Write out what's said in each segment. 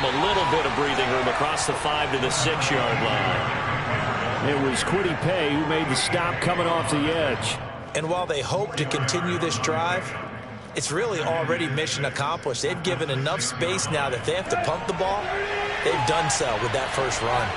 a little bit of breathing room across the 5 to the 6-yard line. It was Kwity Paye who made the stop coming off the edge. And while they hope to continue this drive, it's really already mission accomplished. They've given enough space now that they have to pump the ball. They've done so with that first run.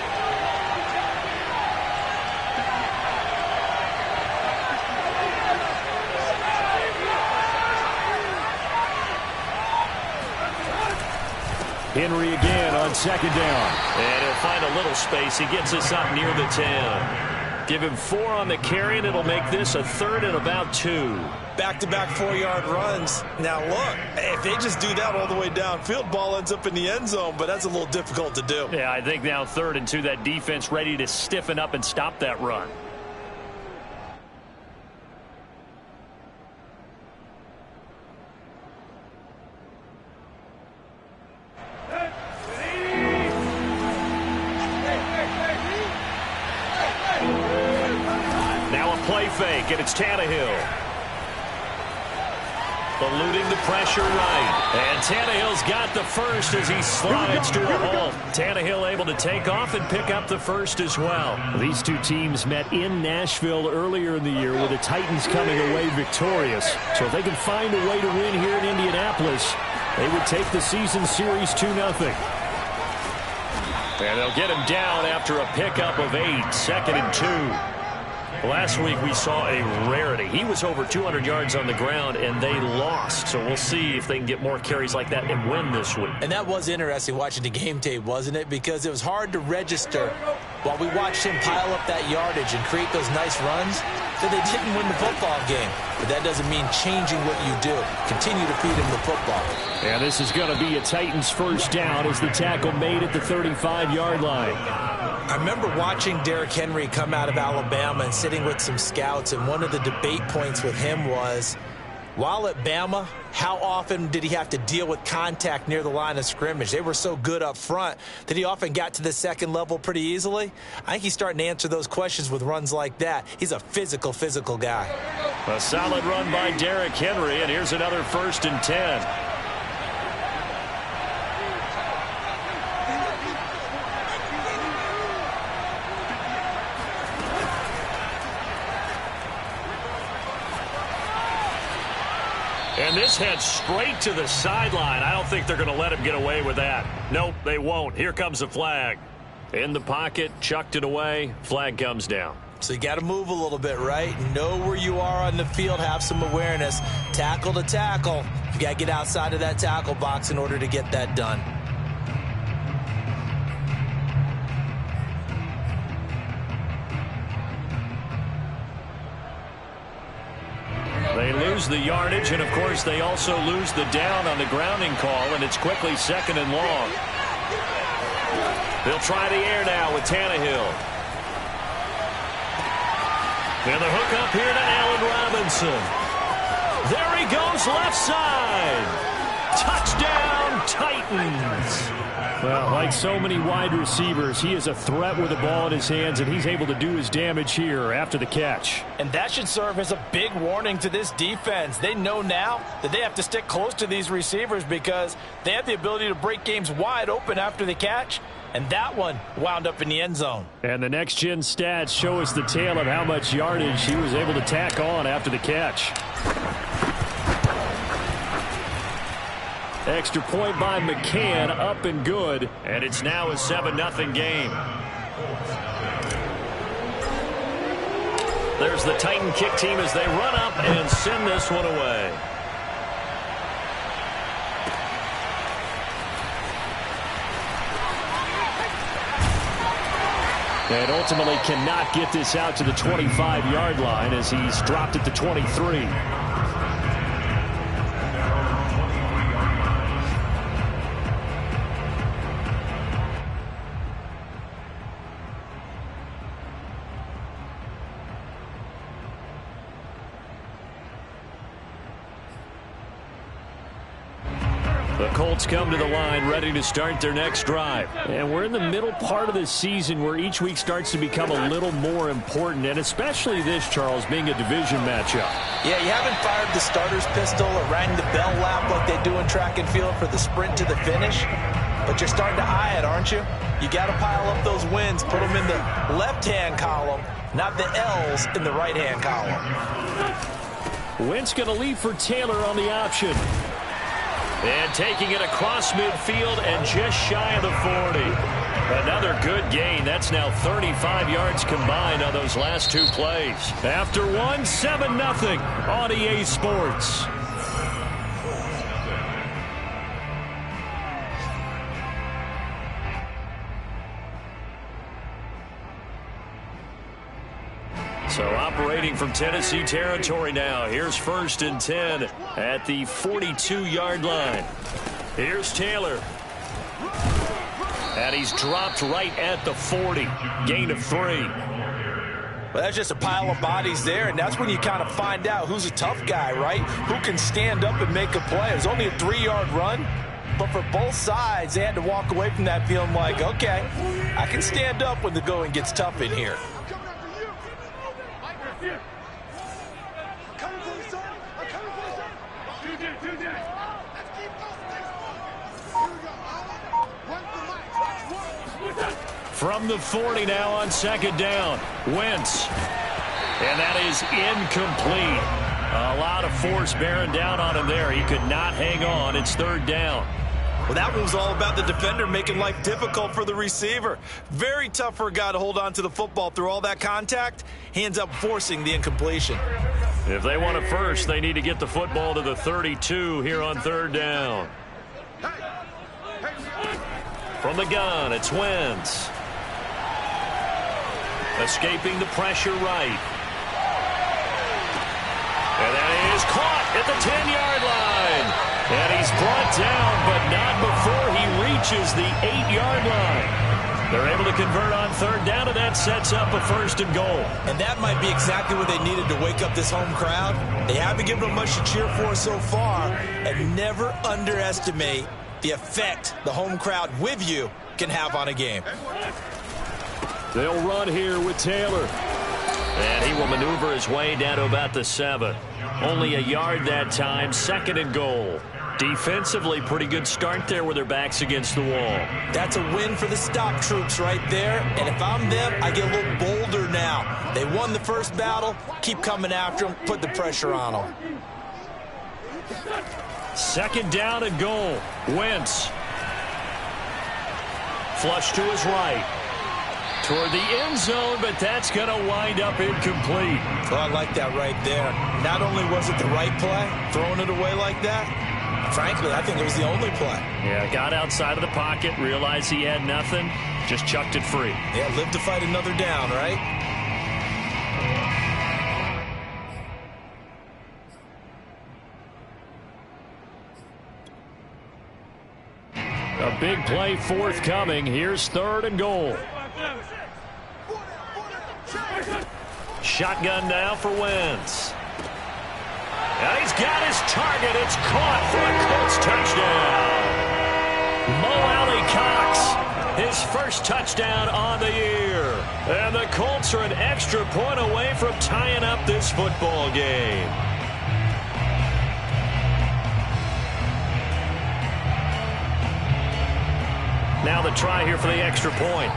Henry again on second down. And he'll find a little space. He gets us up near the 10. Give him 4 on the carry, and it'll make this a 3rd and about 2. Back-to-back 4-yard runs. Now, look, if they just do that all the way downfield, ball ends up in the end zone, but that's a little difficult to do. Yeah, I think now 3rd and 2, that defense ready to stiffen up and stop that run. Play fake, and it's Tannehill. Eluding the pressure right. And Tannehill's got the first as he slides to a halt. Tannehill able to take off and pick up the first as well. These two teams met in Nashville earlier in the year with the Titans coming away victorious. So if they can find a way to win here in Indianapolis, they would take the season series 2-0. And they'll get him down after a pickup of 8, 2nd and 2. Last week we saw a rarity. He was over 200 yards on the ground, and they lost. So we'll see if they can get more carries like that and win this week. And that was interesting watching the game tape, wasn't it? Because it was hard to register while we watched him pile up that yardage and create those nice runs that they didn't win the football game. But that doesn't mean changing what you do. Continue to feed him the football. And this is going to be a Titans first down as the tackle made at the 35-yard line. I remember watching Derrick Henry come out of Alabama and sitting with some scouts, and one of the debate points with him was, while at Bama, how often did he have to deal with contact near the line of scrimmage? They were so good up front that he often got to the second level pretty easily. I think he's starting to answer those questions with runs like that. He's a physical guy. A solid run by Derrick Henry, and here's another 1st and 10. And this heads straight to the sideline. I don't think they're going to let him get away with that. Nope, they won't. Here comes the flag. In the pocket, chucked it away. Flag comes down. So you got to move a little bit, right? Know where you are on the field. Have some awareness. Tackle to tackle. You got to get outside of that tackle box in order to get that done. They lose the yardage, and of course they also lose the down on the grounding call, and it's quickly 2nd and long. They'll try the air now with Tannehill. And the hook up here to Allen Robinson. There he goes, left side. Touchdown, Titans. Well, like so many wide receivers, he is a threat with the ball in his hands, and he's able to do his damage here after the catch. And that should serve as a big warning to this defense. They know now that they have to stick close to these receivers because they have the ability to break games wide open after the catch, and that one wound up in the end zone. And the next-gen stats show us the tale of how much yardage he was able to tack on after the catch. Extra point by McCann, up and good. And it's now a 7-0 game. There's the Titan kick team as they run up and send this one away. And ultimately cannot get this out to the 25-yard line as he's dropped at the 23. The Colts come to the line ready to start their next drive. And we're in the middle part of the season where each week starts to become a little more important, and especially this, Charles, being a division matchup. Yeah, you haven't fired the starter's pistol or rang the bell lap like they do in track and field for the sprint to the finish. but you're starting to eye it, aren't you? You got to pile up those wins, put them in the left-hand column, not the L's in the right-hand column. Wentz going to leave for Taylor on the option. And taking it across midfield and just shy of the 40. Another good gain. That's now 35 yards combined on those last two plays. After one, 7-0 on EA Sports. So operating from Tennessee territory now. Here's 1st and 10 at the 42-yard line. Here's Taylor. And he's dropped right at the 40. Gain of 3. Well, that's just a pile of bodies there, and that's when you kind of find out who's a tough guy, right? Who can stand up and make a play. It was only a 3-yard run, but for both sides, they had to walk away from that feeling like, okay, I can stand up when the going gets tough in here. From the 40 now on 2nd down. Wentz. And that is incomplete. A lot of force bearing down on him there. He could not hang on. It's 3rd down. Well, that one was all about the defender making life difficult for the receiver. Very tough for a guy to hold on to the football through all that contact. He ends up forcing the incompletion. If they want it first, they need to get the football to the 32 here on 3rd down. From the gun, it's Wentz. Escaping the pressure right. And that is caught at the 10-yard line. And he's brought down, but not before he reaches the 8-yard line. They're able to convert on 3rd down, and that sets up a 1st and goal. And that might be exactly what they needed to wake up this home crowd. They haven't given them much to cheer for so far, and never underestimate the effect the home crowd with you can have on a game. They'll run here with Taylor. And he will maneuver his way down to about the 7. Only a yard that time, 2nd and goal. Defensively, pretty good start there with their backs against the wall. That's a win for the stop troops right there. And if I'm them, I get a little bolder now. They won the first battle. Keep coming after them. Put the pressure on them. 2nd down and goal. Wentz. Flush to his right. Toward the end zone, but that's going to wind up incomplete. Oh, I like that right there. Not only was it the right play, throwing it away like that, frankly, I think it was the only play. Yeah, got outside of the pocket, realized he had nothing, just chucked it free. Yeah, live to fight another down, right? A big play forthcoming. Here's 3rd and goal. Shotgun now for Wentz. And he's got his target. It's caught for a Colts touchdown. Mo Alley Cox, his first touchdown on the year. And the Colts are an extra point away from tying up this football game. Now the try here for the extra point.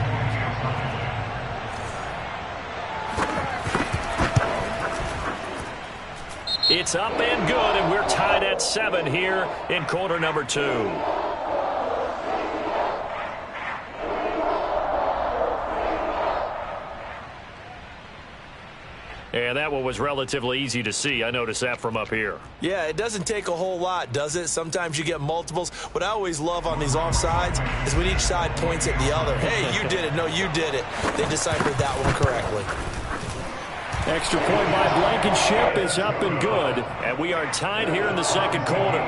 It's up and good, and we're tied at 7 here in quarter number 2. And that one was relatively easy to see. I noticed that from up here. Yeah, it doesn't take a whole lot, does it? Sometimes you get multiples. What I always love on these offsides is when each side points at the other. Hey, you did it. No, you did it. They deciphered that one correctly. Extra point by Blankenship is up and good. And we are tied here in the 2nd quarter.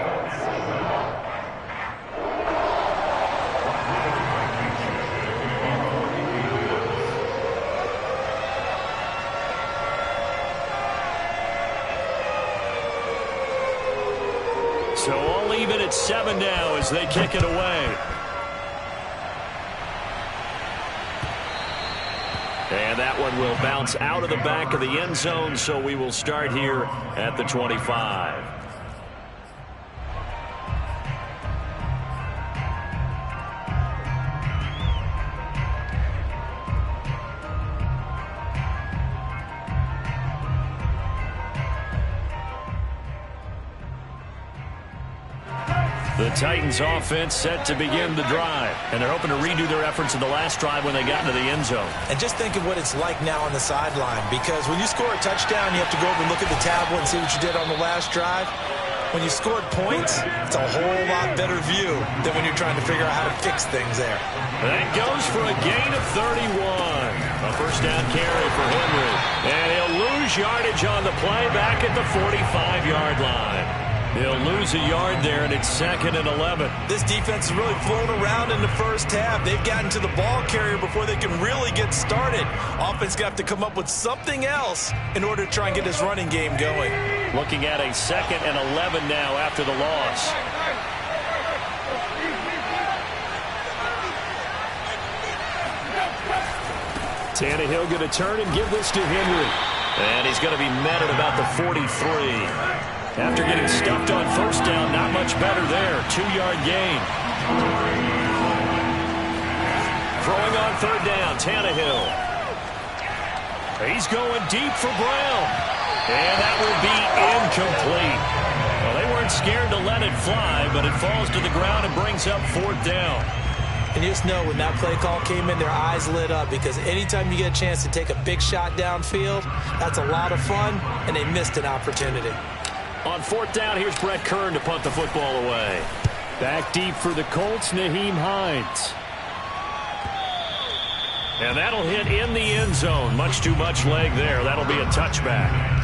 So all even at 7 now as they kick it away. And that one will bounce out of the back of the end zone, so we will start here at the 25. The Titans offense set to begin the drive. And they're hoping to redo their efforts in the last drive when they got into the end zone. And just think of what it's like now on the sideline. Because when you score a touchdown, you have to go over and look at the tablet and see what you did on the last drive. When you scored points, it's a whole lot better view than when you're trying to figure out how to fix things there. That goes for a gain of 31. A first down carry for Henry. And he'll lose yardage on the play back at the 45-yard line. He'll lose a yard there, and it's 2nd and 11. This defense has really flown around in the first half. They've gotten to the ball carrier before they can really get started. Offense got to come up with something else in order to try and get this running game going. Looking at a 2nd and 11 now after the loss. Tannehill going to turn and give this to Henry. And he's going to be met at about the 43. After getting stuffed on first down, not much better there. 2-yard gain. Throwing on third down, Tannehill. He's going deep for Brown. And that will be incomplete. Well, they weren't scared to let it fly, but it falls to the ground and brings up 4th down. And you just know when that play call came in, their eyes lit up, because anytime you get a chance to take a big shot downfield, that's a lot of fun, and they missed an opportunity. On 4th down, here's Brett Kern to punt the football away. Back deep for the Colts, Nyheim Hines. And that'll hit in the end zone. Much too much leg there. That'll be a touchback.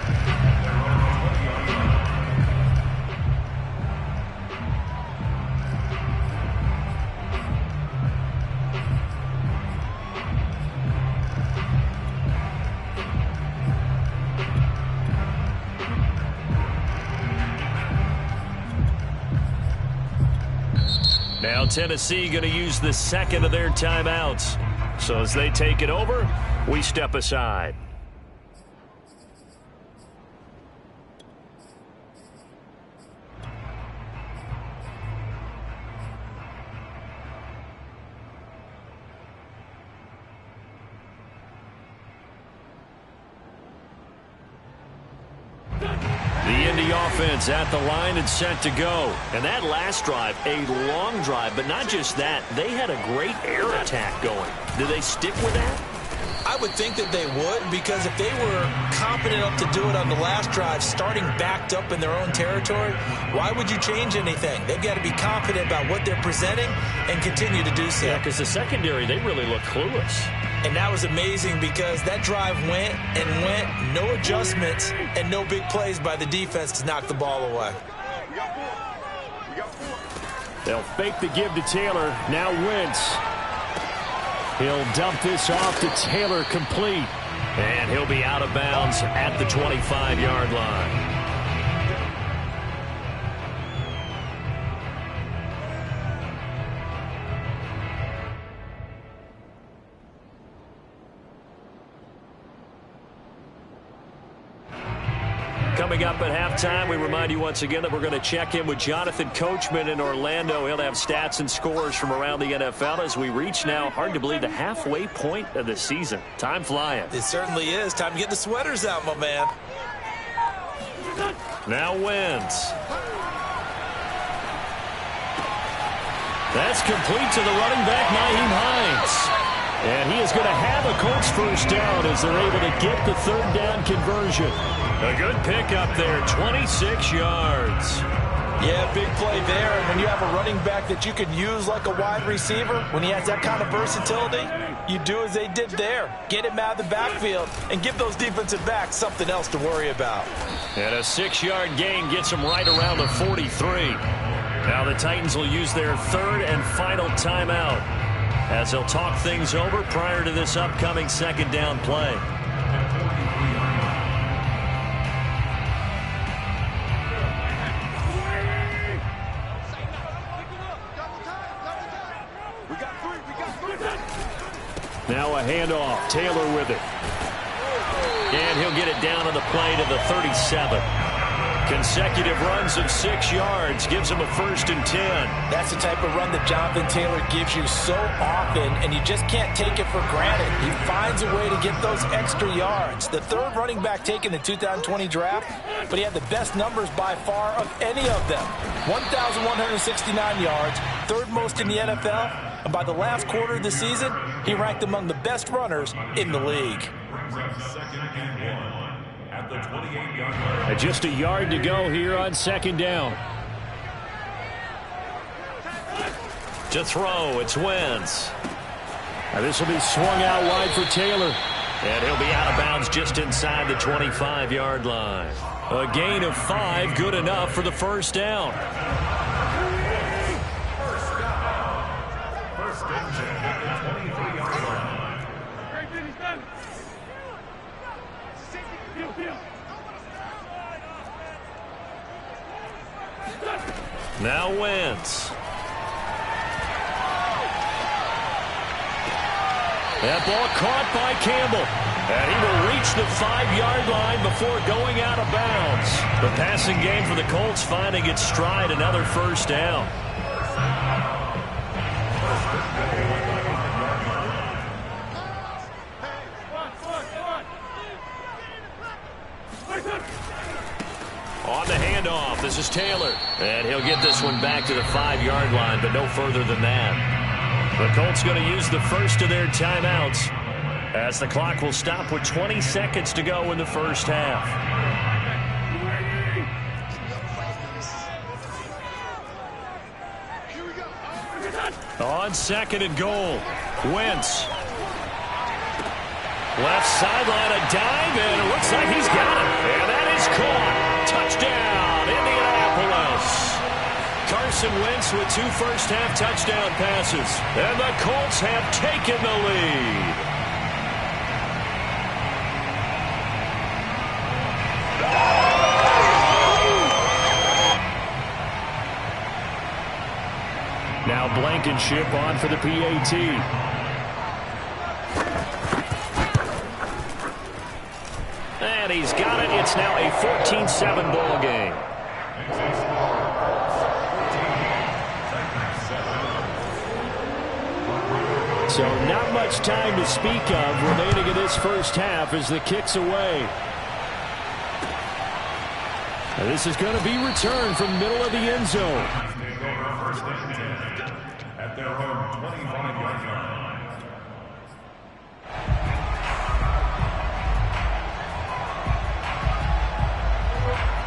Now Tennessee going to use the 2nd of their timeouts. So as they take it over, we step aside. Offense at the line and set to go. And that last drive, a long drive, but not just that. They had a great air attack going. Do they stick with that? I would think that they would, because if they were confident enough to do it on the last drive, starting backed up in their own territory, why would you change anything? They've got to be confident about what they're presenting and continue to do so. Yeah, because the secondary, they really look clueless. And that was amazing, because that drive went and went, no adjustments, and no big plays by the defense to knock the ball away. They'll fake the give to Taylor. Now Wentz. He'll dump this off to Taylor, complete. And he'll be out of bounds at the 25-yard line. Coming up at halftime, we remind you once again that we're going to check in with Jonathan Coachman in Orlando. He'll have stats and scores from around the NFL as we reach now, hard to believe, the halfway point of the season. Time flying. It certainly is. Time to get the sweaters out, my man. Now Wentz. That's complete to the running back, Nyheim Hines. And he is going to have a Colts first down as they're able to get the third down conversion. A good pickup there, 26 yards. Yeah, big play there. And when you have a running back that you can use like a wide receiver, when he has that kind of versatility, you do as they did there. Get him out of the backfield and give those defensive backs something else to worry about. And a 6-yard gain gets them right around the 43. Now the Titans will use their third and final timeout as they'll talk things over prior to this upcoming second down play. Now a handoff. Taylor with it. And he'll get it down on the play to the 37. Consecutive runs of 6 yards gives him a 1st and 10. That's the type of run that Jonathan Taylor gives you so often, and you just can't take it for granted. He finds a way to get those extra yards. The 3rd running back taken in the 2020 draft, but he had the best numbers by far of any of them. 1,169 yards, 3rd most in the NFL, and by the last quarter of the season, he ranked among the best runners in the league. Just a yard to go here on 2nd down. To throw, it's Wentz. Now this will be swung out wide for Taylor. And he'll be out of bounds just inside the 25-yard line. A gain of 5, good enough for the 1st down. Now Wentz. That ball caught by Campbell. And he will reach the 5-yard line before going out of bounds. The passing game for the Colts finding its stride, another 1st down. On the handoff, this is Taylor. And he'll get this one back to the 5-yard line, but no further than that. The Colts going to use the first of their timeouts as the clock will stop with 20 seconds to go in the 1st half. On 2nd and goal, Wentz. Left sideline, a dive, and it looks like he's got it. And that is caught. Touchdown, Indianapolis. Carson Wentz with 2 first-half touchdown passes. And the Colts have taken the lead. Now Blankenship on for the PAT. And he's got it. It's now a 14-7 ball game. So not much time to speak of remaining in this 1st half as the kick's away. And this is going to be returned from the middle of the end zone. At their own 25-yard line.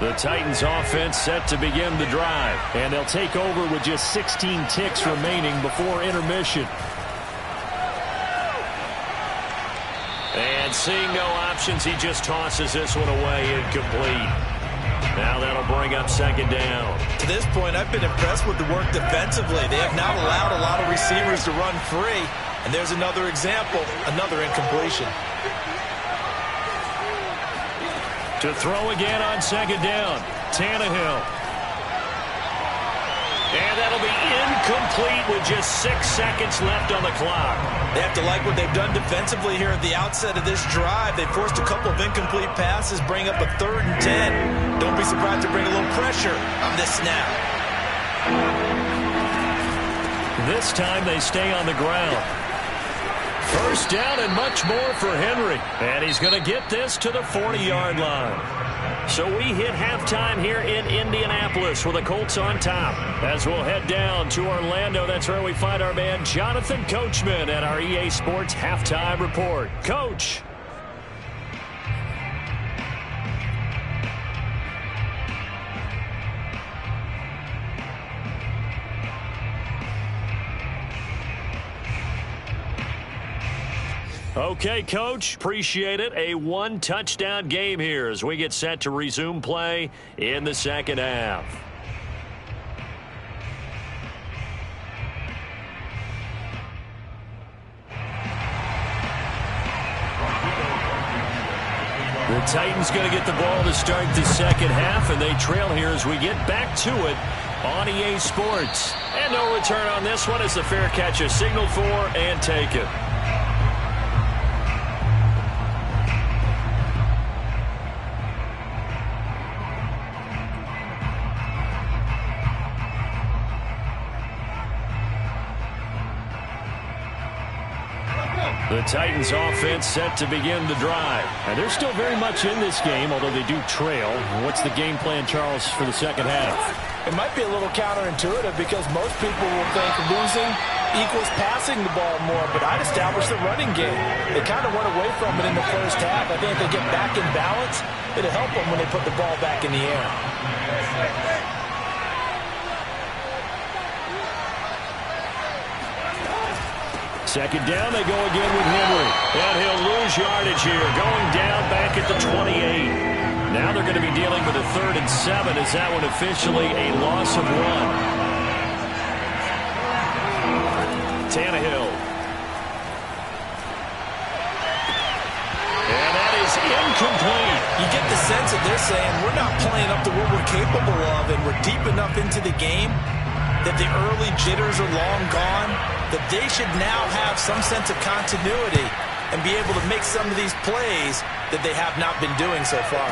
The Titans offense set to begin the drive. And they'll take over with just 16 ticks remaining before intermission. And seeing no options, he just tosses this one away, incomplete. Now that'll bring up 2nd down. To this point, I've been impressed with the work defensively. They have not allowed a lot of receivers to run free. And there's another example, another incompletion. To throw again on 2nd down, Tannehill. And that'll be incomplete with just 6 seconds left on the clock. They have to like what they've done defensively here at the outset of this drive. They forced a couple of incomplete passes, bring up a 3rd and 10. Don't be surprised to bring a little pressure on this snap. This time they stay on the ground. 1st down and much more for Henry. And he's going to get this to the 40-yard line. So we hit halftime here in Indianapolis with the Colts on top. As we'll head down to Orlando, that's where we find our man Jonathan Coachman at our EA Sports Halftime Report. Coach. Okay, Coach, appreciate it. A 1-touchdown game here as we get set to resume play in the 2nd half. The Titans going to get the ball to start the 2nd half, and they trail here as we get back to it on EA Sports. And no return on this one as the fair catch is signaled for and taken. The Titans offense set to begin the drive. And they're still very much in this game, although they do trail. What's the game plan, Charles, for the second half? It might be a little counterintuitive because most people will think losing equals passing the ball more, but I'd establish the running game. They kind of went away from it in the first half. I think if they get back in balance, it'll help them when they put the ball back in the air. Second down, they go again with Henry. And he'll lose yardage here, going down back at the 28. Now they're going to be dealing with a 3rd and 7. Is that one officially a loss of 1? Tannehill. And that is incomplete. You get the sense that they're saying we're not playing up to what we're capable of, and we're deep enough into the game that the early jitters are long gone, that they should now have some sense of continuity and be able to make some of these plays that they have not been doing so far.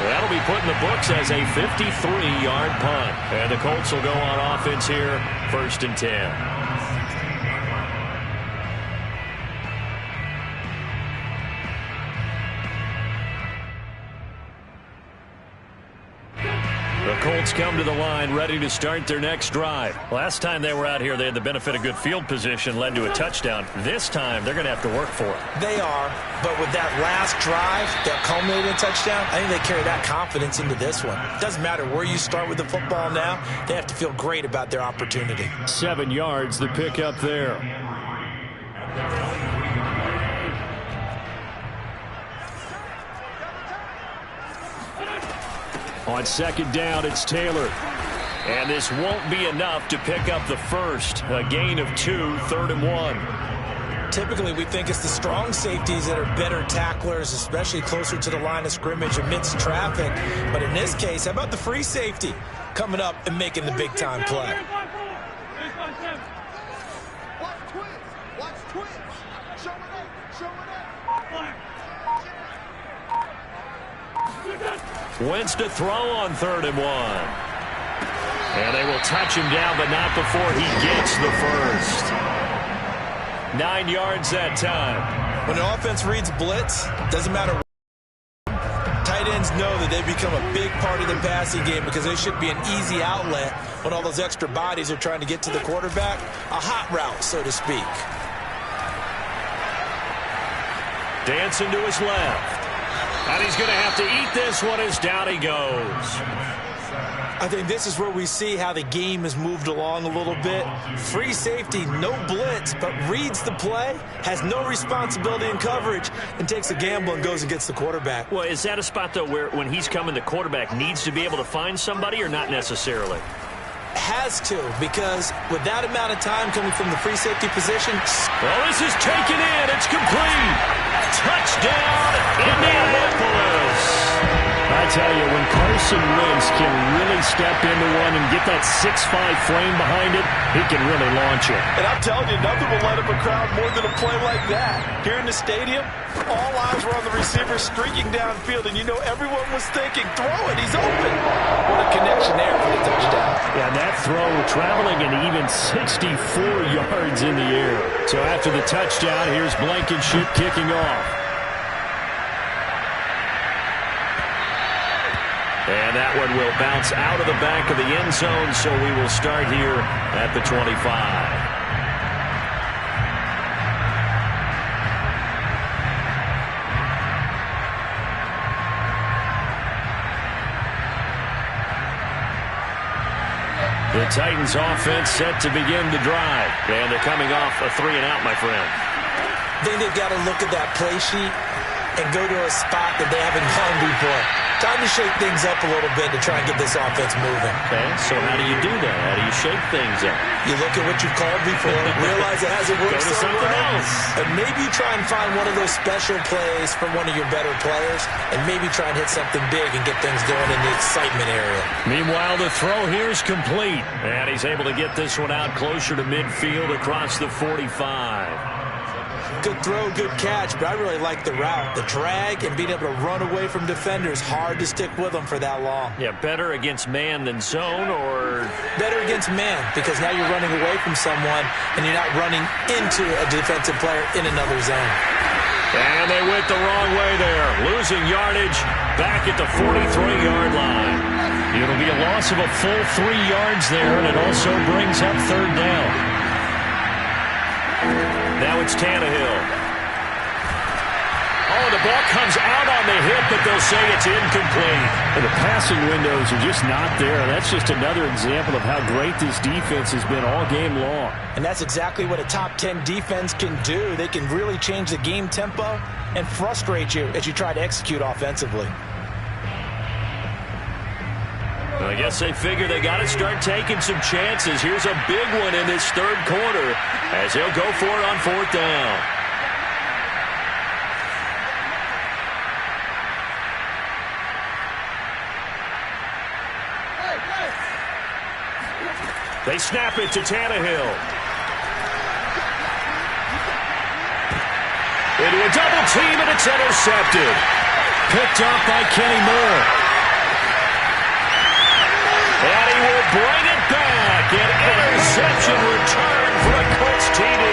That'll be put in the books as a 53-yard punt. And the Colts will go on offense here, 1st and 10. The Colts come to the line ready to start their next drive. Last time they were out here, they had the benefit of good field position, led to a touchdown. This time, they're going to have to work for it. They are, but with that last drive that culminated in a touchdown, I think they carry that confidence into this one. It doesn't matter where you start with the football now. They have to feel great about their opportunity. 7 yards, the pickup there. On second down, it's Taylor. And this won't be enough to pick up the first. A gain of 2, 3rd and 1. Typically, we think it's the strong safeties that are better tacklers, especially closer to the line of scrimmage amidst traffic. But in this case, how about the free safety coming up and making the big-time play? Wentz to throw on 3rd and 1. And they will touch him down, but not before he gets the first. 9 yards that time. When the offense reads blitz, doesn't matter. Tight ends know that they become a big part of the passing game because they should be an easy outlet when all those extra bodies are trying to get to the quarterback. A hot route, so to speak. Dancing to his left. And he's going to have to eat this one as down he goes. I think this is where we see how the game has moved along a little bit. Free safety, no blitz, but reads the play, has no responsibility in coverage, and takes a gamble and goes and gets the quarterback. Well, is that a spot, though, where when he's coming, the quarterback needs to be able to find somebody or not necessarily? Has to, because with that amount of time coming from the free safety position. Well, this is taken in. It's complete. Touchdown, Indianapolis. I tell you, when Carson Wentz can really step into one and get that 6'5" frame behind it, he can really launch it. And I'm telling you, nothing will light up a crowd more than a play like that. Here in the stadium, all eyes were on the receiver streaking downfield, and you know everyone was thinking, throw it, he's open. What a connection there for the touchdown. Yeah, and that throw traveling an even 64 yards in the air. So after the touchdown, here's Blankenship kicking off. And that one will bounce out of the back of the end zone, so we will start here at the 25. The Titans offense set to begin the drive. And they're coming off a 3-and-out, my friend. I think they've got to look at that play sheet and go to a spot that they haven't gone before. Time to shake things up a little bit to try and get this offense moving. Okay, so how do you do that? How do you shake things up? You look at what you've called before, realize it hasn't worked Go to so something well, else. and maybe you try and find one of those special plays from one of your better players, and maybe try and hit something big and get things going in the excitement area. Meanwhile, the throw here is complete, and he's able to get this one out closer to midfield across the 45. Good throw, good catch, but I really like the route. The drag and being able to run away from defenders, hard to stick with them for that long. Yeah, better against man than zone, or? Better against man, because now you're running away from someone and you're not running into a defensive player in another zone. And they went the wrong way there, losing yardage back at the 43-yard line. It'll be a loss of a full 3 yards there, and it also brings up third down. Now it's Tannehill. Oh, the ball comes out on the hit, but they'll say it's incomplete. And the passing windows are just not there. That's just another example of how great this defense has been all game long. And that's exactly what a top 10 defense can do. They can really change the game tempo and frustrate you as you try to execute offensively. Well, I guess they figure they got to start taking some chances. Here's a big one in this third quarter as they'll go for it on fourth down. They snap it to Tannehill. Into a double team, and it's intercepted. Picked up by Kenny Moore. And he will bring it back. An interception return for a Colts TD.